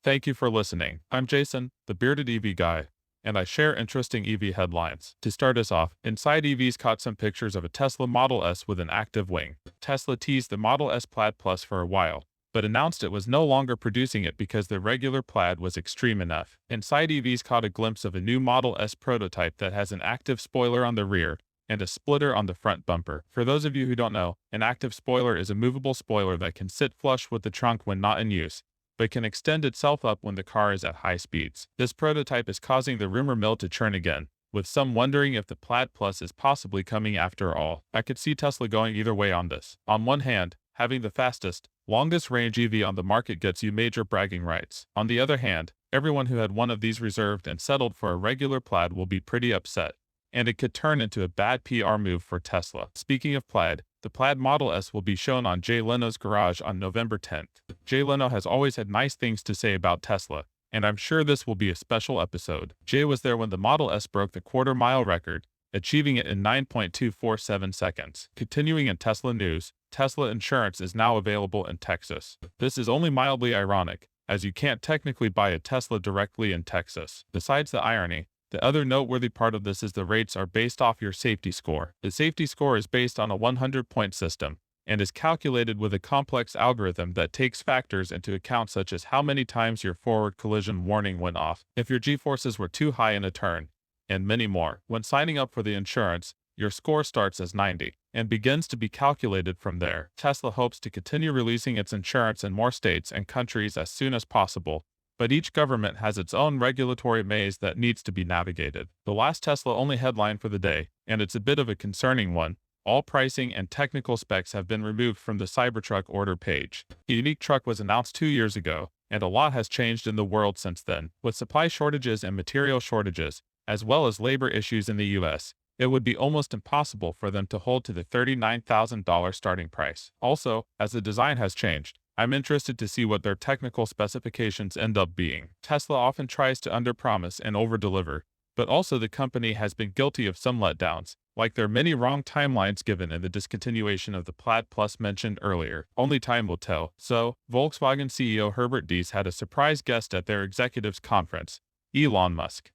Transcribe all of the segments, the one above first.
Thank you for listening. I'm Jason, the bearded EV guy, and I share interesting EV headlines. To start us off, Inside EVs caught some pictures of a Tesla Model S with an active wing. Tesla teased the Model S Plaid Plus for a while, but announced it was no longer producing it because the regular Plaid was extreme enough. Inside EVs caught a glimpse of a new Model S prototype that has an active spoiler on the rear and a splitter on the front bumper. For those of you who don't know, an active spoiler is a movable spoiler that can sit flush with the trunk when not in use, but can extend itself up when the car is at high speeds. This prototype is causing the rumor mill to churn again, with some wondering if the Plaid Plus is possibly coming after all. I could see Tesla going either way on this. On one hand, having the fastest, longest range EV on the market gets you major bragging rights. On the other hand, everyone who had one of these reserved and settled for a regular Plaid will be pretty upset, and it could turn into a bad PR move for Tesla. Speaking of Plaid, the Plaid Model S will be shown on Jay Leno's Garage on November 10th. Jay Leno has always had nice things to say about Tesla, and I'm sure this will be a special episode. Jay was there when the Model S broke the quarter-mile record, achieving it in 9.247 seconds. Continuing in Tesla news, Tesla insurance is now available in Texas. This is only mildly ironic, as you can't technically buy a Tesla directly in Texas. Besides the irony, the other noteworthy part of this is the rates are based off your safety score. The safety score is based on a 100-point system and is calculated with a complex algorithm that takes factors into account such as how many times your forward collision warning went off, if your G-forces were too high in a turn, and many more. When signing up for the insurance, your score starts as 90 and begins to be calculated from there. Tesla hopes to continue releasing its insurance in more states and countries as soon as possible, but each government has its own regulatory maze that needs to be navigated. The last Tesla only headline for the day, and it's a bit of a concerning one: all pricing and technical specs have been removed from the Cybertruck order page. The unique truck was announced 2 years ago, and a lot has changed in the world since then. With supply shortages and material shortages, as well as labor issues in the US, it would be almost impossible for them to hold to the $39,000 starting price. Also, as the design has changed, I'm interested to see what their technical specifications end up being. Tesla often tries to underpromise and overdeliver, but also the company has been guilty of some letdowns, like their many wrong timelines given in the discontinuation of the Plaid Plus mentioned earlier. Only time will tell. So, Volkswagen CEO Herbert Diess had a surprise guest at their executives conference: Elon Musk.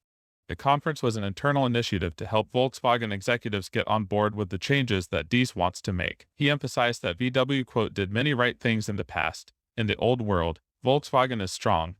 The conference was an internal initiative to help Volkswagen executives get on board with the changes that Diess wants to make. He emphasized that VW, quote, did many right things in the past. In the old world, Volkswagen is strong,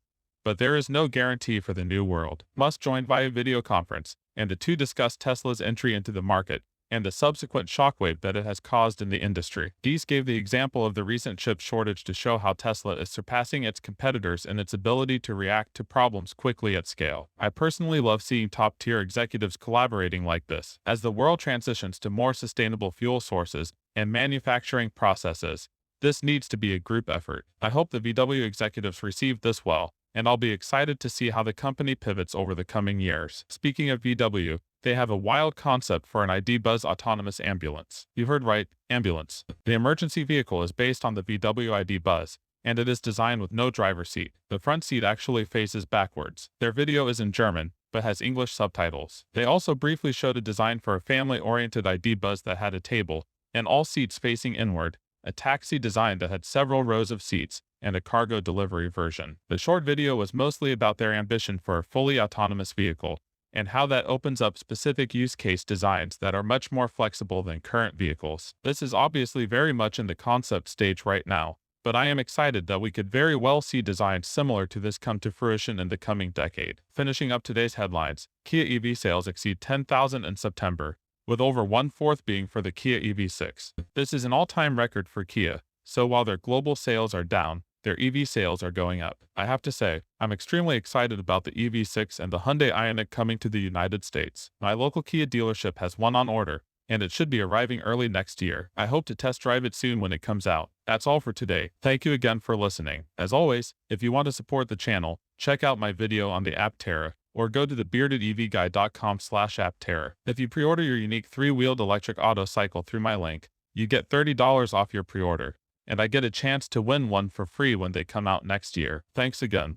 but there is no guarantee for the new world. Musk joined via video conference, and the two discussed Tesla's entry into the market and the subsequent shockwave that it has caused in the industry. Diess gave the example of the recent chip shortage to show how Tesla is surpassing its competitors in its ability to react to problems quickly at scale. I personally love seeing top-tier executives collaborating like this. As the world transitions to more sustainable fuel sources and manufacturing processes, this needs to be a group effort. I hope the VW executives receive this well, and I'll be excited to see how the company pivots over the coming years. Speaking of VW, they have a wild concept for an ID. Buzz autonomous ambulance. You heard right, ambulance. The emergency vehicle is based on the VW ID. Buzz, and it is designed with no driver's seat. The front seat actually faces backwards. Their video is in German, but has English subtitles. They also briefly showed a design for a family-oriented ID. Buzz that had a table, and all seats facing inward, a taxi design that had several rows of seats, and a cargo delivery version. The short video was mostly about their ambition for a fully autonomous vehicle, and how that opens up specific use case designs that are much more flexible than current vehicles. This is obviously very much in the concept stage right now, but I am excited that we could very well see designs similar to this come to fruition in the coming decade. Finishing up today's headlines, Kia EV sales exceed 10,000 in September, with over 1/4 being for the Kia EV6. This is an all-time record for Kia, so while their global sales are down, their EV sales are going up. I have to say, I'm extremely excited about the EV6 and the Hyundai Ioniq coming to the United States. My local Kia dealership has one on order, and it should be arriving early next year. I hope to test drive it soon when it comes out. That's all for today. Thank you again for listening. As always, if you want to support the channel, check out my video on the Aptera, or go to thebeardedevguy.com/Aptera. If you pre-order your unique 3-wheeled electric auto cycle through my link, you get $30 off your pre-order, and I get a chance to win one for free when they come out next year. Thanks again.